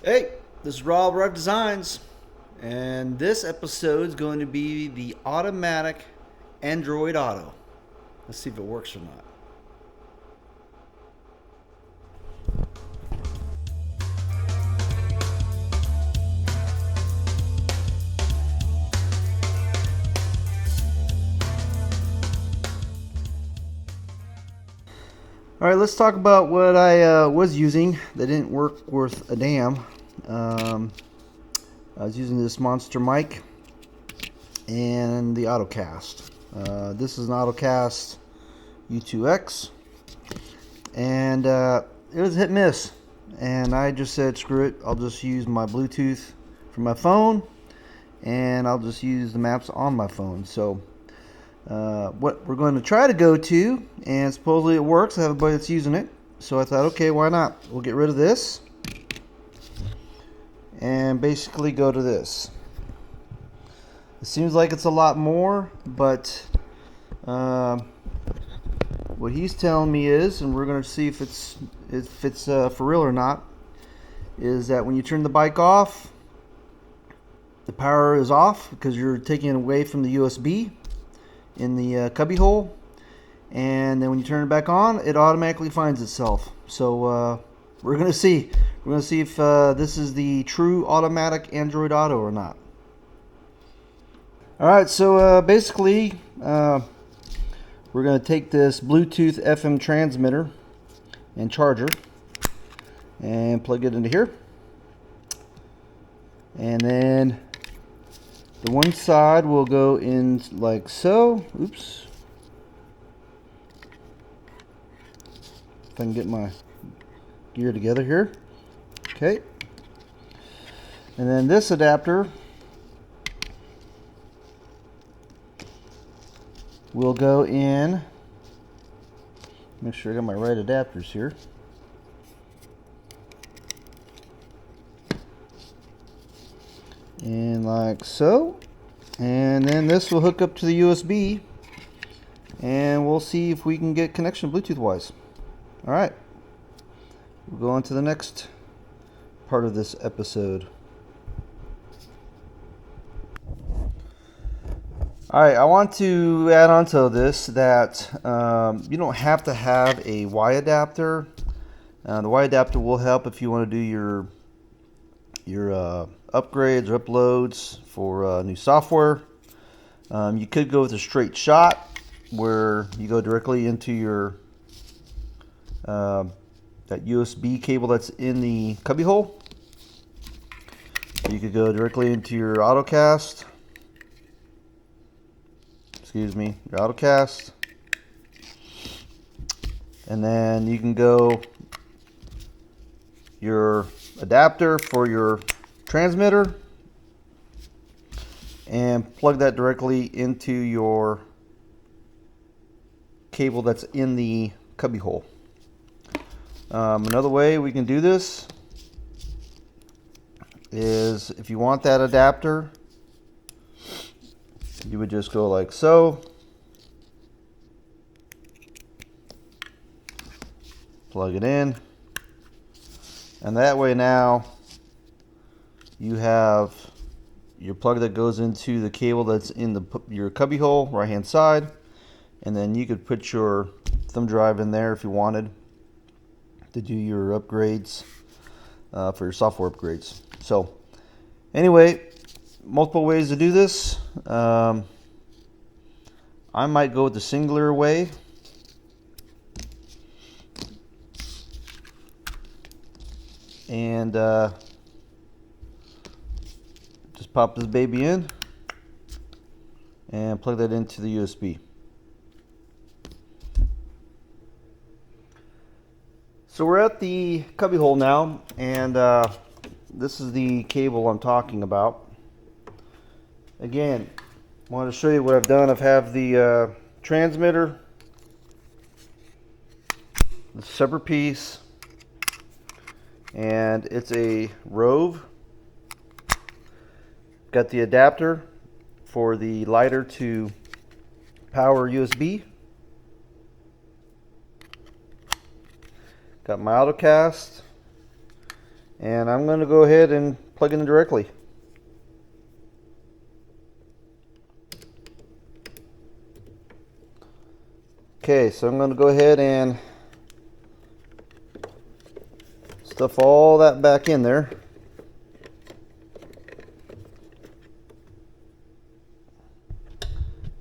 Hey, this is ROAV Designs, and this episode is going to be the automatic Android Auto. Let's see if it works or not. All right, let's talk about what I was using that didn't work worth a damn. I was using this monster mic and the AutoCast. This is an AutoCast U2X, and it was hit and miss. And I just said, screw it, I'll just use my Bluetooth from my phone, and I'll just use the maps on my phone. So what we're going to try to go to, and supposedly it works, I have everybody that's using it, so I thought, okay, why not? We'll get rid of this and basically go to this. It seems like it's a lot more, but what he's telling me is, and we're going to see if it's for real or not, is that when you turn the bike off, the power is off because you're taking it away from the USB in the cubby hole, and then when you turn it back on, it automatically finds itself. So we're going to see. We're going to see if this is the true automatic Android Auto or not. Alright, so basically we're going to take this Bluetooth FM transmitter and charger and plug it into here. And then the one side will go in like so. Oops. If I can get my gear together here. Okay. And then this adapter will go in. Make sure I got my right adapters here. And like so. And then this will hook up to the USB, and we'll see if we can get connection Bluetooth wise. Alright, we'll go on to the next part of this episode. Alright, I want to add on to this that you don't have to have a Y adapter. The Y adapter will help if you want to do your upgrades or uploads for new software. You could go with a straight shot where you go directly into your that USB cable that's in the cubbyhole. You could go directly into your AutoCast. Excuse me, your AutoCast. And then you can go your adapter for your transmitter and plug that directly into your cable that's in the cubbyhole. Another way we can do this is, if you want that adapter, you would just go like so, plug it in, and that way now you have your plug that goes into the cable that's in your cubbyhole right hand side, and then you could put your thumb drive in there if you wanted to do your upgrades for your software upgrades. So anyway, multiple ways to do this. I might go with the singular way. And just pop this baby in and plug that into the USB. So we're at the cubbyhole now, and this is the cable I'm talking about. Again, I want to show you what I've done. I've have the transmitter, the separate piece, and it's a ROAV. Got the adapter for the lighter to power USB. Got my AutoCast, and I'm going to go ahead and plug it in directly. Okay, so I'm going to go ahead and stuff all that back in there.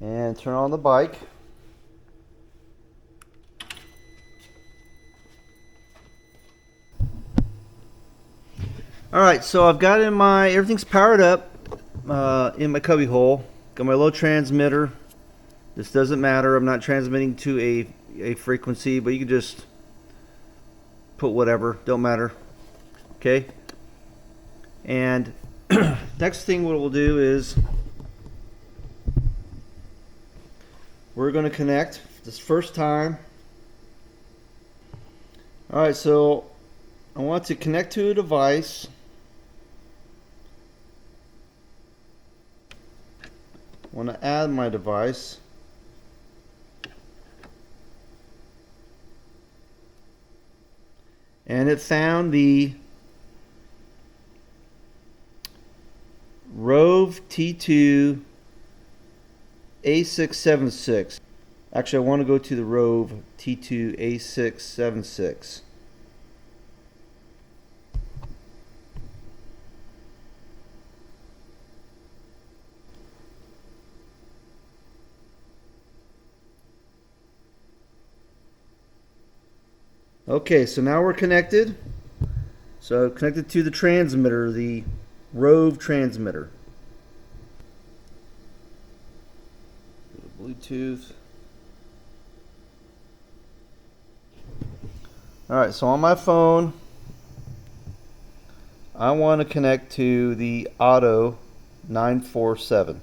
And turn on the bike. Alright, so I've got everything's powered up in my cubby hole. Got my low transmitter. This doesn't matter, I'm not transmitting to a frequency, but you can just put whatever, don't matter. Okay? And next thing what we'll do is we're going to connect this first time. Alright, so I want to connect to a device. I want to add my device. And it found the ROAV T2 A676. Actually, I want to go to the ROAV T2 A676. Okay, so now we're connected. So connected to the transmitter, the ROAV transmitter. Bluetooth. Alright, so on my phone, I want to connect to the Auto 947.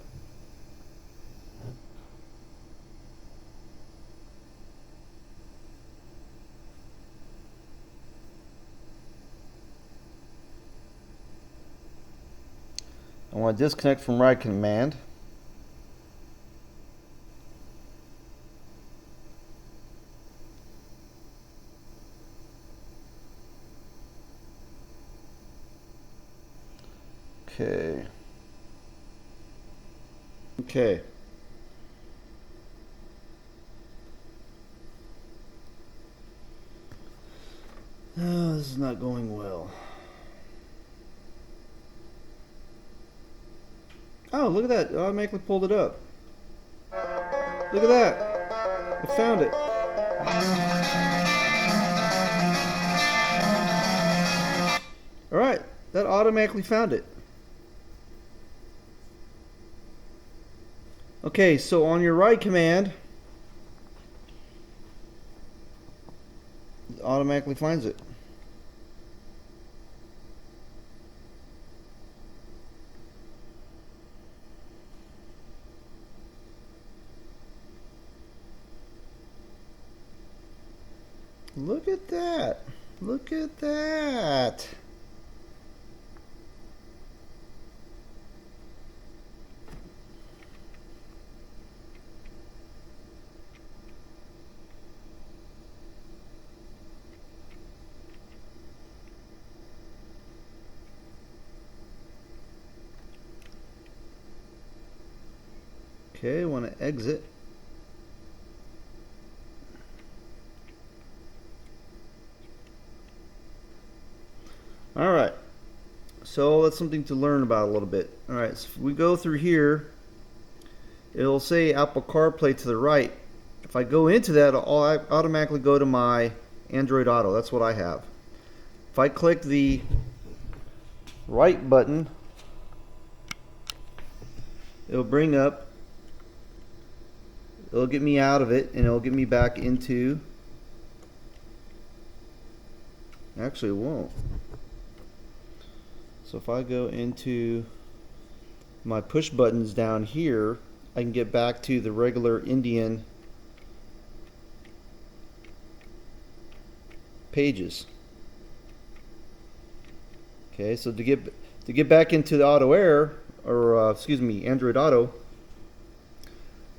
I want to disconnect from ride command. Okay. Okay. Oh, this is not going well. Oh, look at that. It automatically pulled it up. Look at that. I found it. Alright, that automatically found it. Okay, so on your ride command, it automatically finds it. Look at that. Look at that. Okay, I want to exit. Alright, so that's something to learn about a little bit. Alright, so if we go through here, it'll say Apple CarPlay to the right. If I go into that, I'll automatically go to my Android Auto. That's what I have. If I click the right button, it'll bring up, it'll get me out of it, and it'll get me back into, actually it won't. So if I go into my push buttons down here, I can get back to the regular Indian pages. Okay, so to get back into the Auto Air, or excuse me, Android Auto,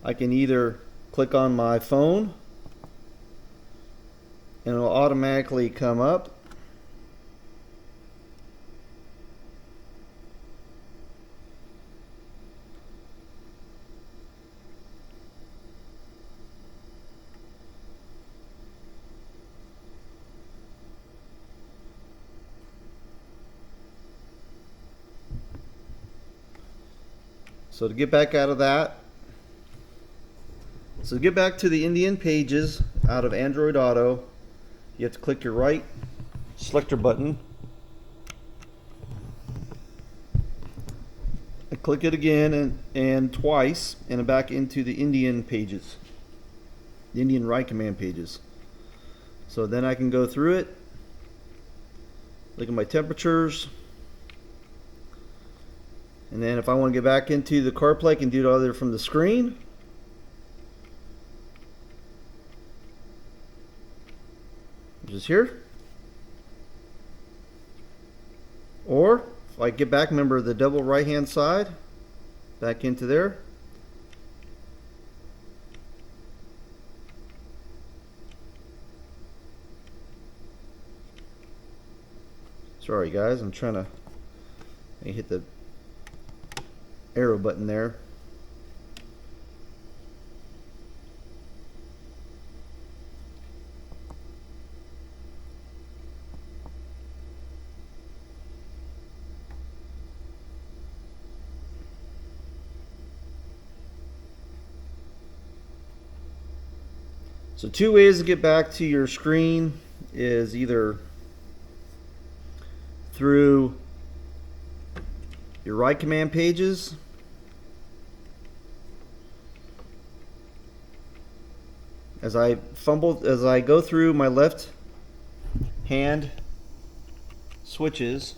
I can either click on my phone and it'll automatically come up, So to get back out of that, so to get back to the Indian pages out of Android Auto, you have to click your right selector button. I click it again and twice, and I'm back into the Indian pages, the Indian write command pages. So then I can go through it, look at my temperatures, and then if I want to get back into the CarPlay, I can do it either from the screen which is here, or if I get back, remember the double right hand side, back into there. Sorry guys, I'm trying to hit the arrow button there. So two ways to get back to your screen is either through your write command pages, as I go through my left hand switches,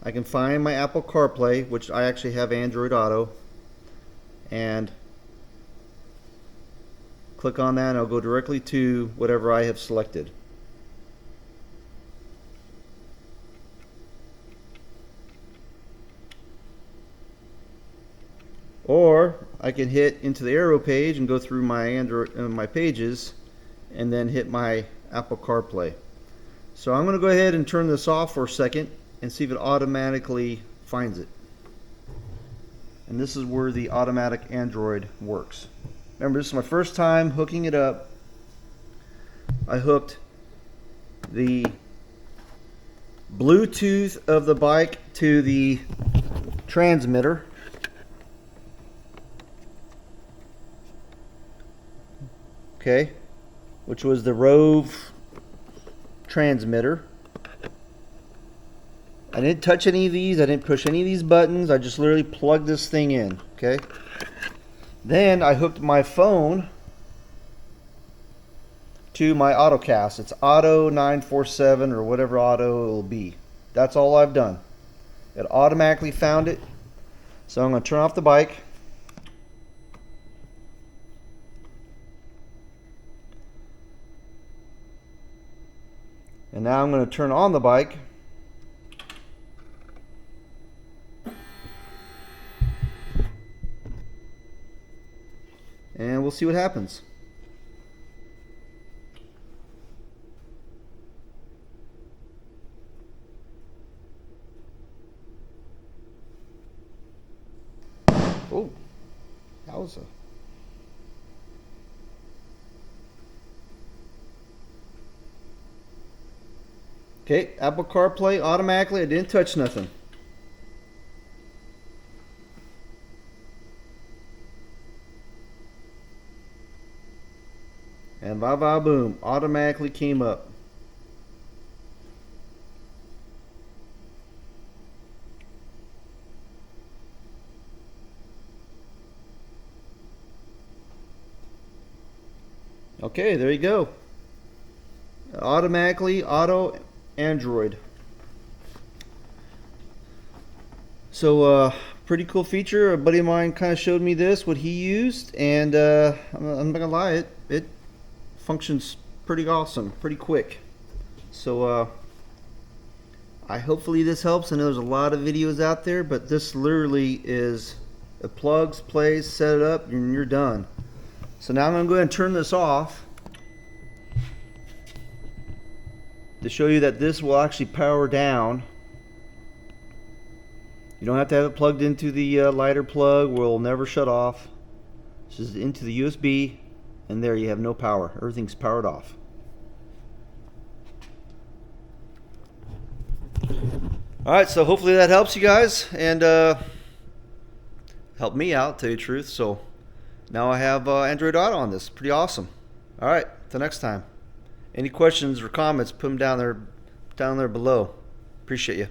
I can find my Apple CarPlay, which I actually have Android Auto, and click on that and I'll go directly to whatever I have selected. Or I can hit into the arrow page and go through my Android my pages and then hit my Apple CarPlay. So I'm going to go ahead and turn this off for a second and see if it automatically finds it. And this is where the automatic Android works. Remember, this is my first time hooking it up. I hooked the Bluetooth of the bike to the transmitter. Okay, which was the ROAV transmitter. I didn't touch any of these. I didn't push any of these buttons. I just literally plugged this thing in. Okay. Then I hooked my phone to my AutoCast. It's Auto 947 or whatever auto it will be. That's all I've done. It automatically found it. So I'm going to turn off the bike. And now I'm going to turn on the bike. And we'll see what happens. Oh, that was a... Okay, Apple CarPlay automatically. I didn't touch nothing. And boom, automatically came up. Okay, there you go. Automatically auto Android. So pretty cool feature. A buddy of mine kind of showed me this, what he used, and I'm not gonna lie, it functions pretty awesome, pretty quick. So hopefully this helps. I know there's a lot of videos out there, but this literally is, it plugs, plays, set it up, and you're done. So now I'm going to go ahead and turn this off to show you that this will actually power down. You don't have to have it plugged into the lighter plug, where it'll never shut off. This is into the USB, and there you have no power. Everything's powered off. All right, so hopefully that helps you guys and help me out, to tell you the truth. So now I have Android Auto on this. Pretty awesome. All right, till next time. Any questions or comments, put them down there below. Appreciate you.